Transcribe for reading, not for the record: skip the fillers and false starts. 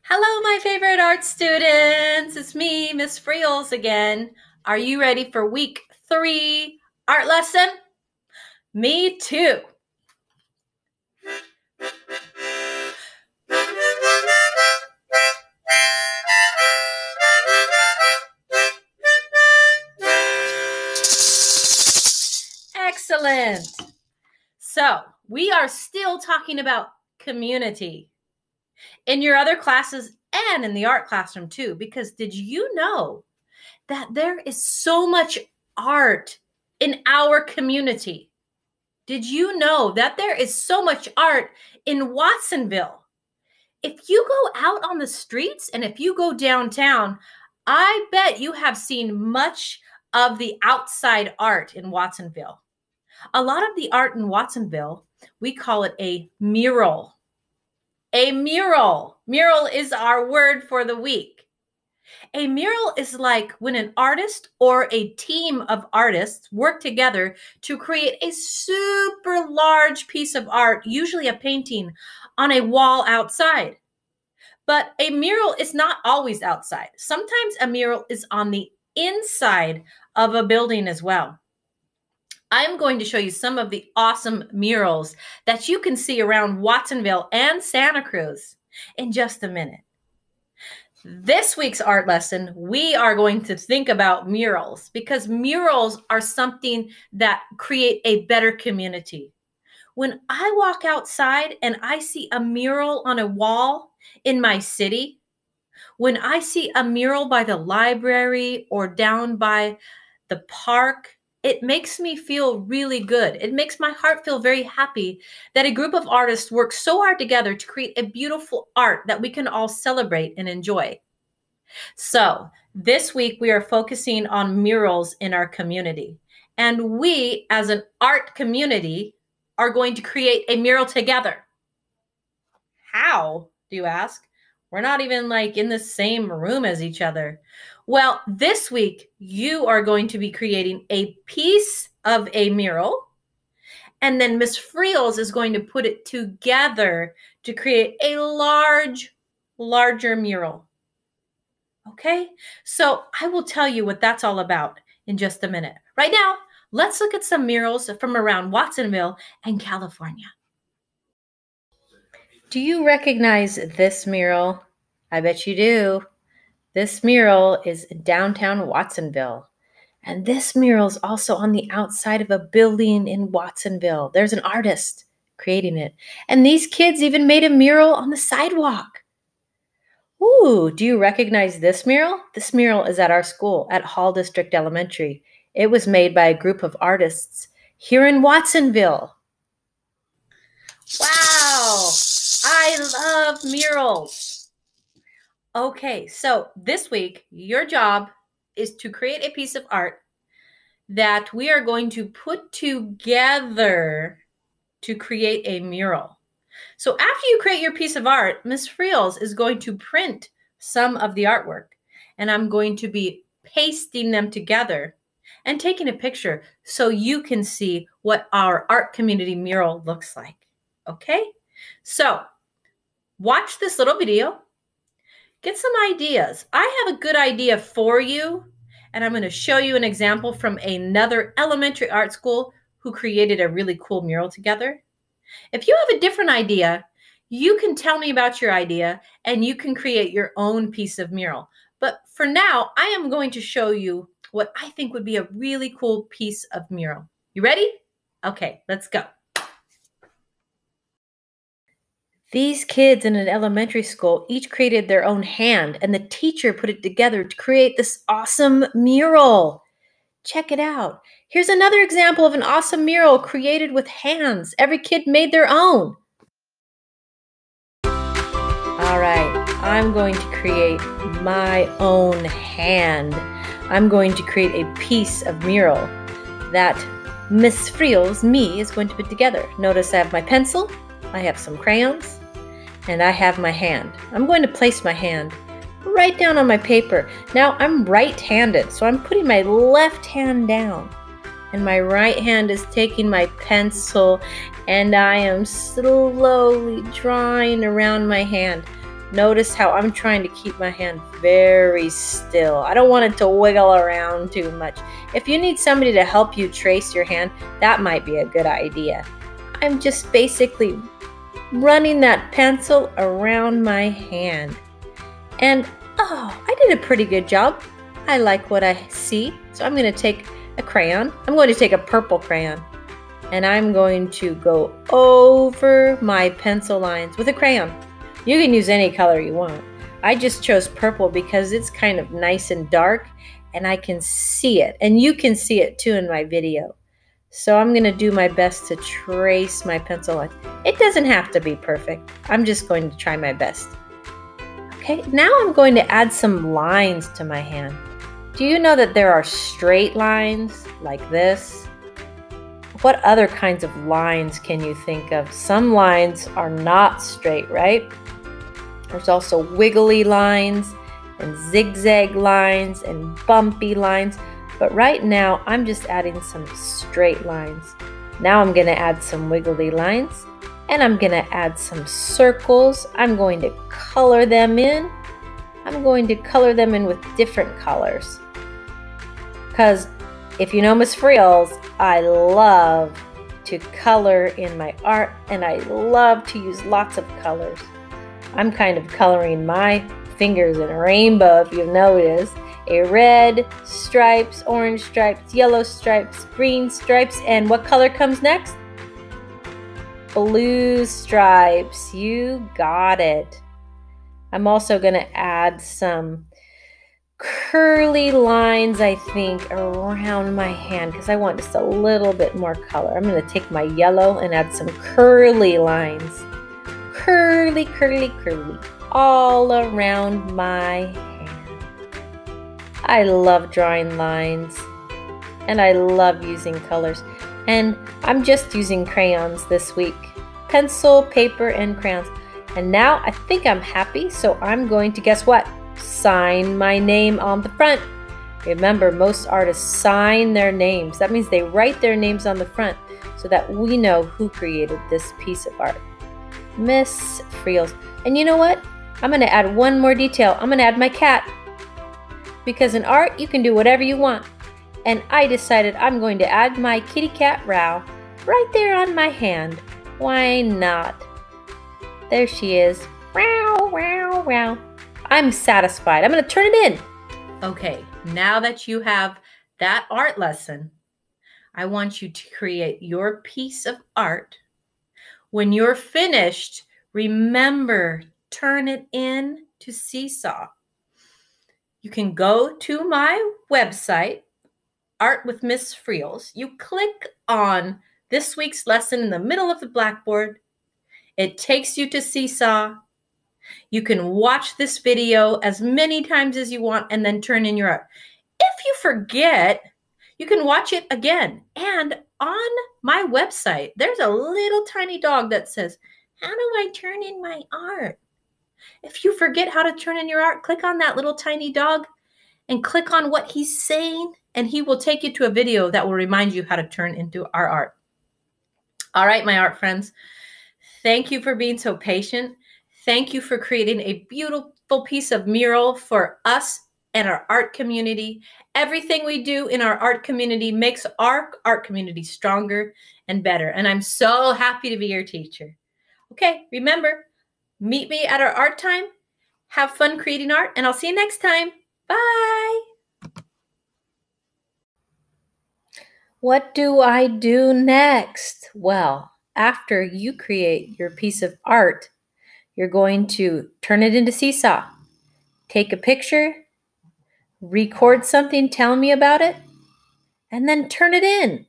Hello, my favorite art students. It's me, Miss Friels again. Are you ready for week 3 art lesson? Me too. Excellent. So we are still talking about community in your other classes and in the art classroom too, because did you know that there is so much art in our community? Did you know that there is so much art in Watsonville? If you go out on the streets and if you go downtown, I bet you have seen much of the outside art in Watsonville. A lot of the art in Watsonville, we call it a mural. A mural. Mural is our word for the week. A mural is like when an artist or a team of artists work together to create a super large piece of art, usually a painting, on a wall outside. But a mural is not always outside. Sometimes a mural is on the inside of a building as well. I'm going to show you some of the awesome murals that you can see around Watsonville and Santa Cruz in just a minute. This week's art lesson, we are going to think about murals because murals are something that create a better community. When I walk outside and I see a mural on a wall in my city, when I see a mural by the library or down by the park, it makes me feel really good. It makes my heart feel very happy that a group of artists work so hard together to create a beautiful art that we can all celebrate and enjoy. So this week we are focusing on murals in our community. And we, as an art community, are going to create a mural together. How, do you ask? We're not even like in the same room as each other. Well, this week, you are going to be creating a piece of a mural, and then Miss Friels is going to put it together to create a larger mural. Okay? So I will tell you what that's all about in just a minute. Right now, let's look at some murals from around Watsonville and California. Do you recognize this mural? I bet you do. This mural is downtown Watsonville. And this mural is also on the outside of a building in Watsonville. There's an artist creating it. And these kids even made a mural on the sidewalk. Ooh, do you recognize this mural? This mural is at our school at Hall District Elementary. It was made by a group of artists here in Watsonville. Wow, I love murals. Okay, so this week, your job is to create a piece of art that we are going to put together to create a mural. So after you create your piece of art, Miss Friels is going to print some of the artwork, and I'm going to be pasting them together and taking a picture so you can see what our art community mural looks like. Okay? So watch this little video. Get some ideas. I have a good idea for you, and I'm going to show you an example from another elementary art school who created a really cool mural together. If you have a different idea, you can tell me about your idea, and you can create your own piece of mural. But for now, I am going to show you what I think would be a really cool piece of mural. You ready? Okay, let's go. These kids in an elementary school each created their own hand, and the teacher put it together to create this awesome mural. Check it out. Here's another example of an awesome mural created with hands. Every kid made their own. All right, I'm going to create my own hand. I'm going to create a piece of mural that Miss Friels, me, is going to put together. Notice I have my pencil, I have some crayons, and I have my hand. I'm going to place my hand right down on my paper. Now I'm right-handed, so I'm putting my left hand down, and my right hand is taking my pencil, and I am slowly drawing around my hand. Notice how I'm trying to keep my hand very still. I don't want it to wiggle around too much. If you need somebody to help you trace your hand, that might be a good idea. I'm just basically running that pencil around my hand. And oh, I did a pretty good job. I like what I see. So I'm going to take a crayon. I'm going to take a purple crayon. And I'm going to go over my pencil lines with a crayon. You can use any color you want. I just chose purple because it's kind of nice and dark and I can see it. And you can see it too in my video. So I'm going to do my best to trace my pencil lines. It doesn't have to be perfect. I'm just going to try my best. Okay, now I'm going to add some lines to my hand. Do you know that there are straight lines like this? What other kinds of lines can you think of? Some lines are not straight, right? There's also wiggly lines and zigzag lines and bumpy lines. But right now, I'm just adding some straight lines. Now I'm going to add some wiggly lines. And I'm going to add some circles. I'm going to color them in. I'm going to color them in with different colors. Because if you know Miss Friels, I love to color in my art. And I love to use lots of colors. I'm kind of coloring my fingers in a rainbow, if you've noticed. A red stripes, orange stripes, yellow stripes, green stripes, and what color comes next? Blue stripes. You got it. I'm also going to add some curly lines, I think, around my hand because I want just a little bit more color. I'm going to take my yellow and add some curly lines. Curly, curly, curly, all around my hand. I love drawing lines and I love using colors. And I'm just using crayons this week. Pencil, paper, and crayons. And now I think I'm happy, so I'm going to, guess what? Sign my name on the front. Remember, most artists sign their names. That means they write their names on the front so that we know who created this piece of art. Miss Friels. And you know what? I'm going to add one more detail. I'm going to add my cat. Because in art, you can do whatever you want. And I decided I'm going to add my kitty cat Row right there on my hand. Why not? There she is. Row, row, row. I'm satisfied. I'm going to turn it in. Okay, now that you have that art lesson, I want you to create your piece of art. When you're finished, remember, turn it in to Seesaw. You can go to my website, Art with Miss Friels. You click on this week's lesson in the middle of the blackboard. It takes you to Seesaw. You can watch this video as many times as you want and then turn in your art. If you forget, you can watch it again. And on my website, there's a little tiny dog that says, "How do I turn in my art?" If you forget how to turn in your art, click on that little tiny dog and click on what he's saying, and he will take you to a video that will remind you how to turn into our art. All right, my art friends, thank you for being so patient. Thank you for creating a beautiful piece of mural for us and our art community. Everything we do in our art community makes our art community stronger and better. And I'm so happy to be your teacher. Okay, remember, meet me at our art time. Have fun creating art, and I'll see you next time. Bye. What do I do next? Well, after you create your piece of art, you're going to turn it into Seesaw. Take a picture, record something, tell me about it, and then turn it in.